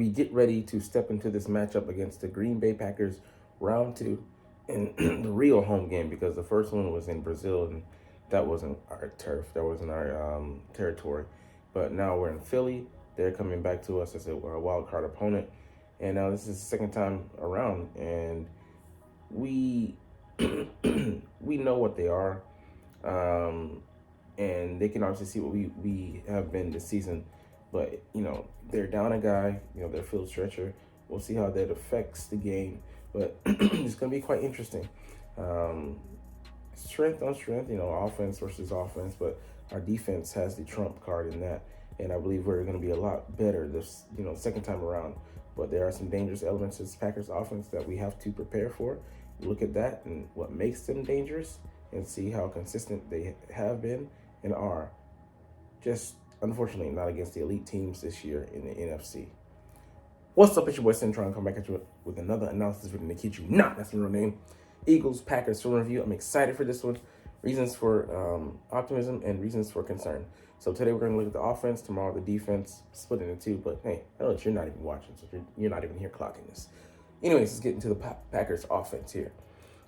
we get ready to step into this matchup against the Green Bay Packers, round two, in the real home game, because the first one was in Brazil and that wasn't our turf, that wasn't our territory. But now we're in Philly. They're coming back to us as a wild card opponent, and now this is the second time around, and we we know what they are, and they can obviously see what we have been this season. But they're down a guy, their field stretcher. We'll see how that affects the game, but it's going to be quite interesting. Strength on strength, offense versus offense, but our defense has the trump card in that, and I believe we're going to be a lot better this second time around. But there are some dangerous elements to this Packers offense that we have to prepare for. Look at that and what makes them dangerous, and see how consistent they have been and are. Just unfortunately not against the elite teams this year in the NFC. What's up, it's your boy Centron. Come back at you with another analysis video to kid you not. That's my real name. Eagles Packers film review. I'm excited for this one. Reasons for optimism and reasons for concern. So today we're going to look at the offense. Tomorrow the defense, split into two. But hey, I know that you're not even watching, so you're not even here clocking this. Anyways, let's get into the Packers offense here.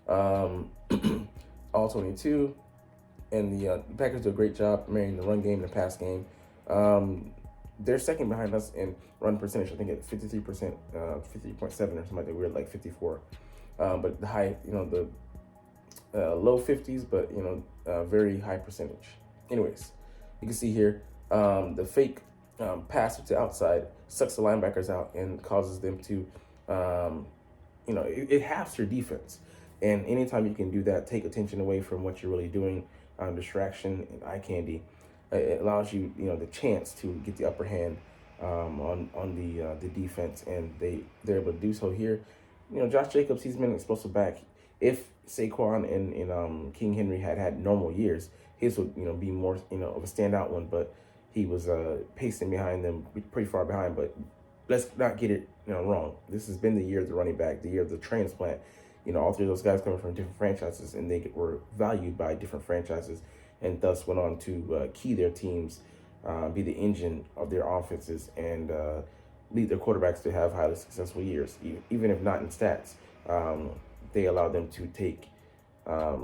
All 22, and the Packers do a great job marrying the run game and the pass game. They're second behind us in run percentage. I think at 53%, 50.7 or something like that. We're like 54. But the high, the low 50s, but very high percentage. Anyways, you can see here the fake pass to outside sucks the linebackers out and causes them to, it halves your defense. And anytime you can do that, take attention away from what you're really doing, distraction and eye candy, it allows you, the chance to get the upper hand on the defense, and they're able to do so here. Josh Jacobs, he's been an explosive back. If Saquon and King Henry had normal years, his would be more of a standout one, but he was pacing behind them, pretty far behind. But let's not get it wrong. This has been the year of the running back, the year of the transplant. All three of those guys coming from different franchises, and they were valued by different franchises, and thus went on to key their teams, be the engine of their offenses, and lead their quarterbacks to have highly successful years, even if not in stats. They allow them to take a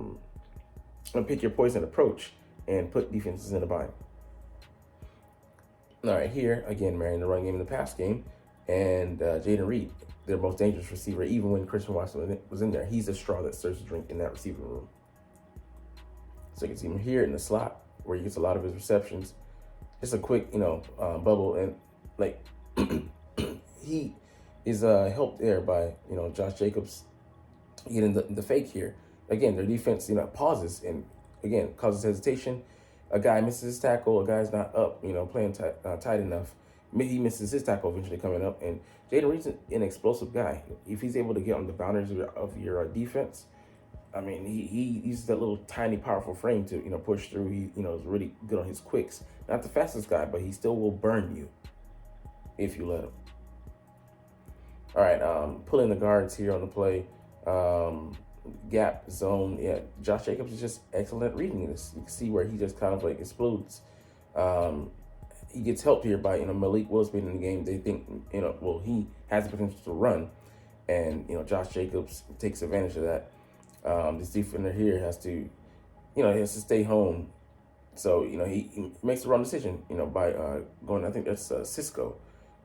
pick your poison approach and put defenses in a bind. All right, here again, marrying the run game and the pass game, and Jayden Reed, their most dangerous receiver, even when Christian Watson was in there. He's a straw that stirs the drink in that receiving room. So you can see him here in the slot where he gets a lot of his receptions. Just a quick, bubble, and like he is helped there by Josh Jacobs getting the fake here. Again, their defense pauses and again causes hesitation. A guy misses his tackle. A guy's not up, playing tight enough. He misses his tackle eventually coming up, and Jayden Reed's an explosive guy. If he's able to get on the boundaries of your defense, I mean, he uses that little tiny powerful frame to push through. He is really good on his quicks. Not the fastest guy, but he still will burn you if you let him. All right, pulling the guards here on the play, gap zone. Yeah, Josh Jacobs is just excellent reading this. You can see where he just kind of like explodes. He gets helped here by Malik Willis being in the game. They think he has the potential to run, and Josh Jacobs takes advantage of that. This defender here has to he has to stay home. So he makes the wrong decision by going. I think that's Cisco,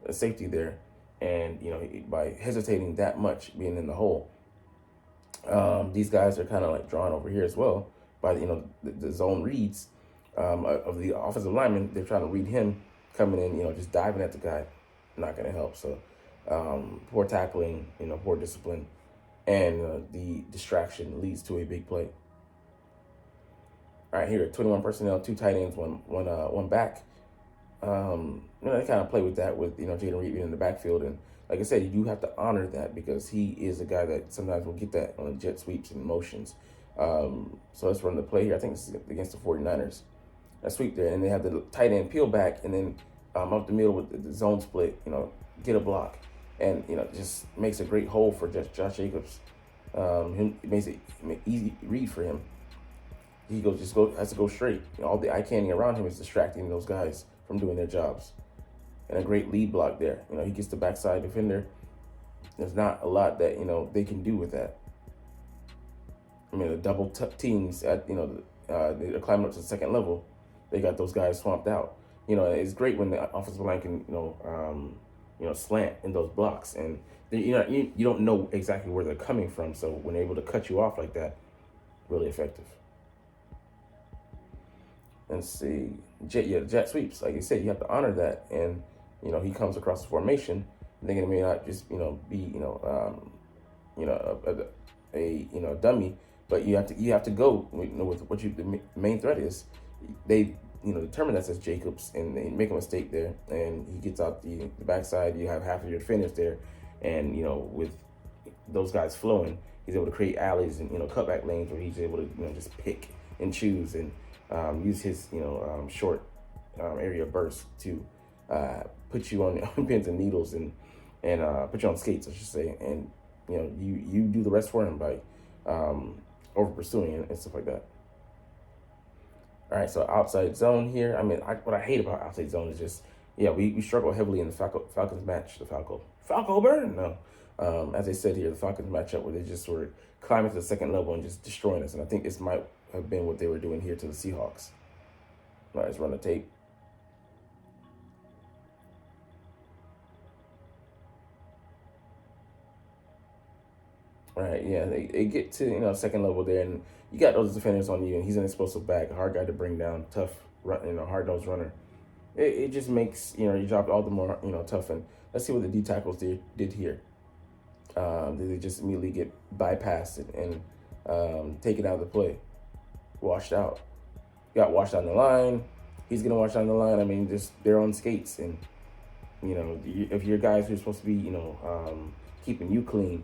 a safety there, and by hesitating that much, being in the hole. These guys are kind of like drawn over here as well by the zone reads of the offensive lineman. They're trying to read him coming in, just diving at the guy. Not going to help. So poor tackling, poor discipline, and the distraction leads to a big play. All right, here 21 personnel, 2 tight ends, one back. They kind of play with that with Jayden Reed being in the backfield, and like I said, you do have to honor that because he is a guy that sometimes will get that on jet sweeps and motions. So let's run the play here. I think this is against the 49ers. That sweep there, and they have the tight end peel back, and then up the middle with the zone split, get a block, and just makes a great hole for Josh Jacobs. It makes it easy read for him. He has to go straight. All the eye candy around him is distracting those guys from doing their jobs. and a great lead block there. You know, he gets the backside defender. There's not a lot that, you know, they can do with that. I mean, the double teams at, you know, they're climbing up to the second level. They got those guys swamped out. You know, it's great when the offensive line can, slant in those blocks, and you don't know exactly where they're coming from. So when they're able to cut you off like that, really effective. Let's see, jet sweeps. Like you said, you have to honor that, and you know, he comes across the formation, thinking it may not just be a dummy, but you have to go with what the main threat is. They determine that as Jacobs, and they make a mistake there, and he gets out the backside. You have half of your defenders there, and with those guys flowing, he's able to create alleys and cutback lanes where he's able to just pick and choose and use his short area burst to put you on pins and needles and put you on skates, I should say, and you do the rest for him by over pursuing and stuff like that. All right, so outside zone here. I mean, what I hate about outside zone is just, we struggle heavily in the Falcons match. The Falco burn? No. As I said here, the Falcons matchup where they just were climbing to the second level and just destroying us. And I think this might have been what they were doing here to the Seahawks. All right, let's run the tape. All right, yeah, they get to second level there, and you got those defenders on you, and he's an explosive back, a hard guy to bring down, tough, hard-nosed runner. It just makes your job all the more tough. And let's see what the D tackles did here. Did they just immediately get bypassed and taken out of the play, washed out? Got washed down the line. He's gonna wash down the line. I mean, just they're on skates, and if your guys who are supposed to be keeping you clean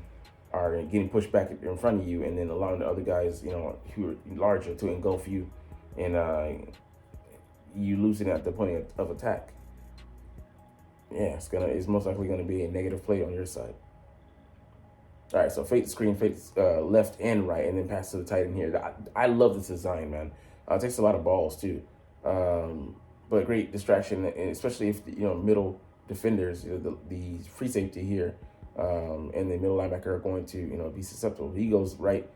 are getting pushed back in front of you, and then allowing the other guys, who are larger to engulf you, and you losing at the point of attack. Yeah, it's most likely gonna be a negative play on your side. All right, so fake screen, left and right, and then pass to the tight end here. I love this design, man. It takes a lot of balls too, but great distraction, and especially if middle defenders, the free safety here. And the middle linebacker are going to, be susceptible. He goes right,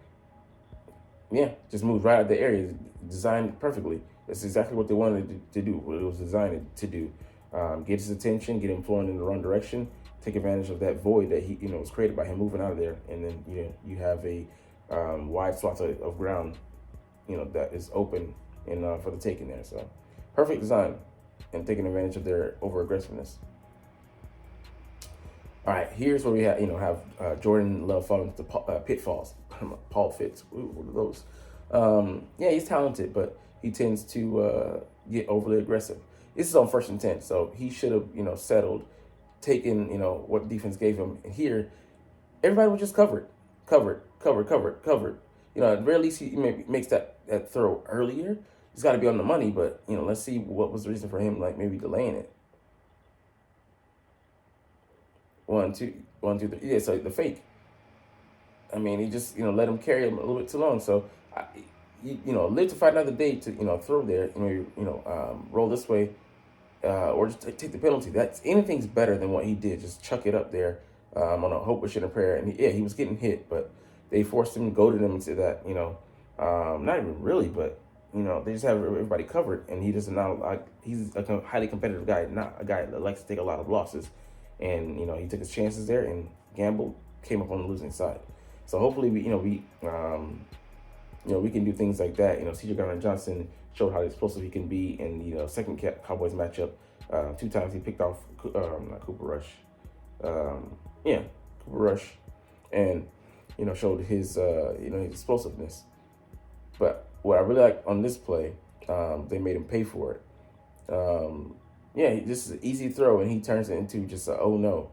just moves right out of the area, designed perfectly. That's exactly what they wanted to do, what it was designed to do. Get his attention, get him flowing in the wrong direction, take advantage of that void that he, was created by him moving out of there. And then, you have a wide swath of ground, that is open and for the taking there. So perfect design and taking advantage of their over-aggressiveness. All right, here's where we have Jordan Love falling into pitfalls. Paul Fitz, what are those? He's talented, but he tends to get overly aggressive. This is on 1st and 10, so he should have settled, taken what defense gave him. And here, everybody was just covered. At very least he makes that throw earlier. He's got to be on the money, but let's see what was the reason for him maybe delaying it. 1, 2, 3. Yeah, so the fake. I mean, he just let him carry him a little bit too long. So, live to fight another day to throw there. Roll this way, or just take the penalty. Anything's better than what he did. Just chuck it up there on a hope, wish, and a prayer. And he was getting hit, but they forced him, goaded him into that. Not even really, but they just have everybody covered, and he doesn't he's a highly competitive guy, not a guy that likes to take a lot of losses. And he took his chances there and gambled, came up on the losing side. So hopefully we can do things like that. C.J. Gardner-Johnson showed how explosive he can be in second Cowboys matchup. 2 times he picked off Cooper Rush. Cooper Rush, and showed his his explosiveness. But what I really like on this play, they made him pay for it. This is an easy throw, and he turns it into just a oh no.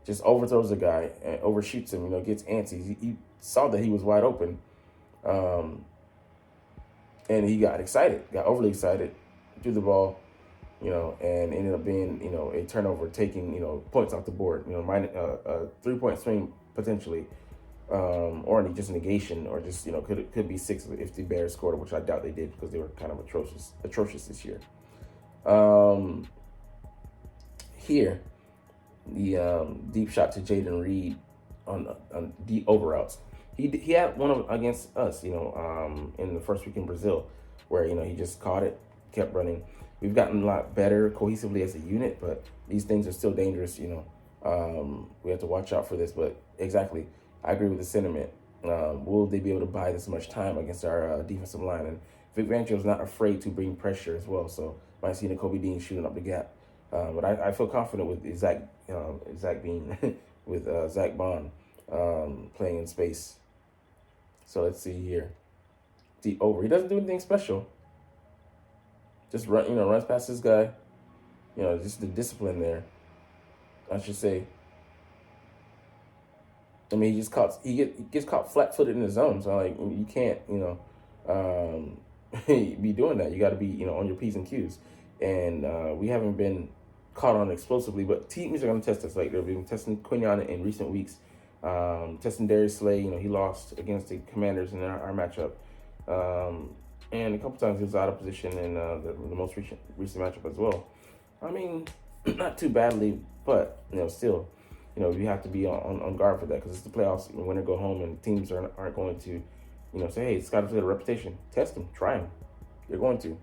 Just overthrows the guy and overshoots him, gets antsy. He saw that he was wide open, and he got overly excited, threw the ball, and ended up being, a turnover, taking, points off the board, minus a 3-point swing potentially, or just negation, or just, could be 6 if the Bears scored, which I doubt they did because they were kind of atrocious this year. Here, the deep shot to Jaden Reed on deep over routes. He had one of against us, in the first week in Brazil, where he just caught it, kept running. We've gotten a lot better cohesively as a unit, but these things are still dangerous. We have to watch out for this. But exactly, I agree with the sentiment. Will they be able to buy this much time against our defensive line? And Vic Fangio's not afraid to bring pressure as well. So might see Nakobe Dean shooting up the gap. But I feel confident with Zach Bean, with Zach Bond playing in space. So let's see here. The over. He doesn't do anything special. Just runs past this guy. Just the discipline there, I should say. I mean, he gets caught flat-footed in the zone. So like you can't, be doing that. You got to be, on your P's and Q's. And we haven't been caught on explosively, but teams are going to test us. Like they've been testing Quinion in recent weeks, testing Darius Slay. He lost against the Commanders in our matchup, and a couple times he was out of position in the most recent matchup as well. I mean, not too badly, but still, you have to be on guard for that because it's the playoffs. Win or go home, and teams aren't going to, say, hey, it's got to fit a reputation. Test him, try him. They're going to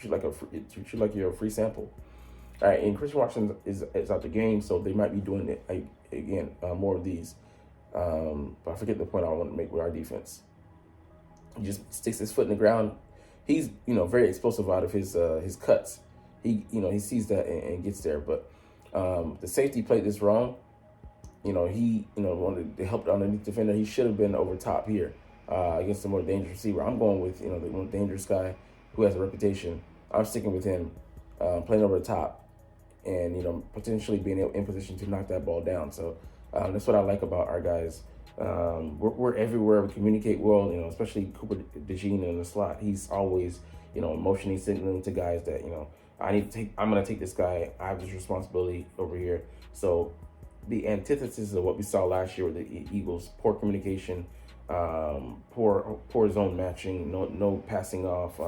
treat you like you're a free sample. All right, and Christian Watson is out the game, so they might be doing it again, more of these. But I forget the point I want to make with our defense. He just sticks his foot in the ground. He's very explosive out of his cuts. He sees that and gets there. But the safety played this wrong. He wanted to help the underneath defender. He should have been over top here against the more dangerous receiver. I'm going with the more dangerous guy who has a reputation. I'm sticking with him, playing over the top, and potentially being in position to knock that ball down. So that's what I like about our guys. We're everywhere. We communicate well. Especially Cooper DeJean in the slot. He's always motioning, signaling to guys that I'm gonna take this guy. I have this responsibility over here. So the antithesis of what we saw last year with the Eagles: poor communication, poor zone matching, no passing off.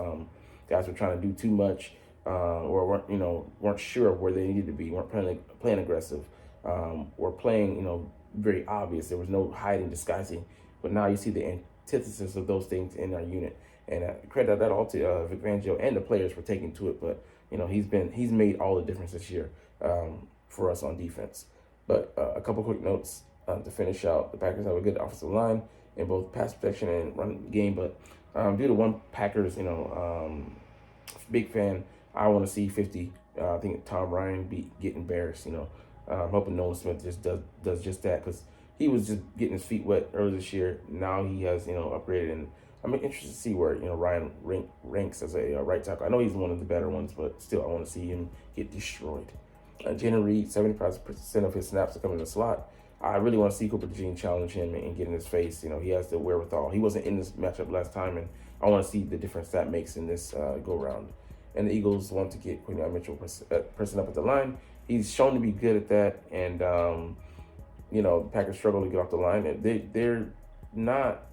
Guys were trying to do too much. Or weren't sure of where they needed to be, weren't playing aggressive, or playing very obvious. There was no hiding, disguising. But now you see the antithesis of those things in our unit, and credit that all to Vic Fangio and the players for taking to it. But he's made all the difference this year for us on defense. But a couple quick notes to finish out. The Packers have a good offensive line in both pass protection and run game, but due to one Packers big fan, I want to see 50. I think Tom Ryan get embarrassed. I'm hoping Nolan Smith just does just that, because he was just getting his feet wet earlier this year. Now he has upgraded, and I'm interested to see where Ryan ranks as a right tackle. I know he's one of the better ones, but still I want to see him get destroyed. Jaden Reed, 75% of his snaps are coming in the slot. I really want to see Cooper DeJean challenge him and get in his face. He has the wherewithal. He wasn't in this matchup last time, and I want to see the difference that makes in this go round. And the Eagles want to get Quinion Mitchell pressing up at the line. He's shown to be good at that, and the Packers struggle to get off the line, and they're not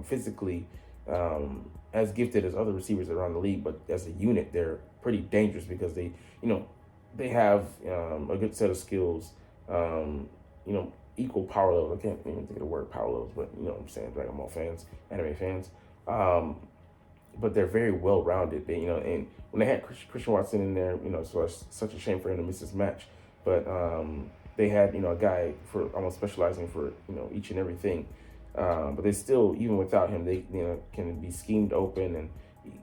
physically as gifted as other receivers around the league, but as a unit they're pretty dangerous because they have a good set of skills, equal power level. I can't even think of the word power levels, but you know what I'm saying, Dragon Ball fans, anime fans. But they're very well rounded. They, and when they had Christian Watson in there, so it's such a shame for him to miss this match. But they had a guy for almost specializing for each and everything. But they still, even without him, they can be schemed open, and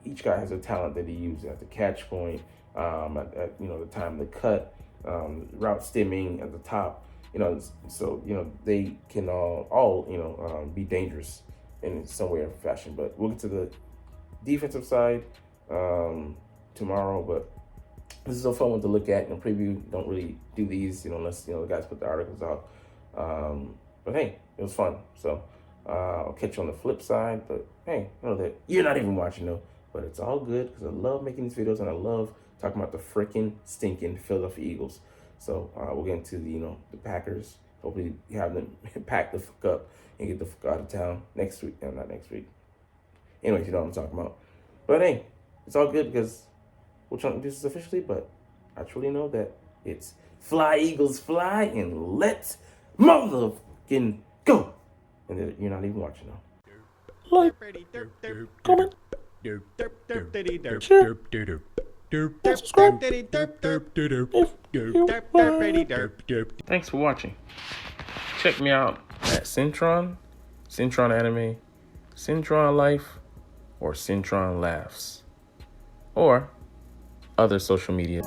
each guy has a talent that he uses at the catch point, at the time of the cut, route stemming at the top. So they can all be dangerous in some way or fashion. But we'll get to the defensive side tomorrow, but this is a fun one to look at and preview. Don't really do these, unless the guys put the articles out. But hey, it was fun. So I'll catch you on the flip side. But hey, that you're not even watching though. But it's all good because I love making these videos and I love talking about the freaking stinking Philadelphia Eagles. So we'll get into the Packers. Hopefully have them pack the fuck up and get the fuck out of town next week. No, not next week. Anyways, you know what I'm talking about. But hey, it's all good because we're trying to do this officially, but I truly know that it's Fly, Eagles, fly, and let's motherfucking go. And then you're not even watching now. Like, comment, share, and subscribe if you like. Thanks for watching. Check me out at Centron Anime, Centron Life, or Centron Laughs, or other social media.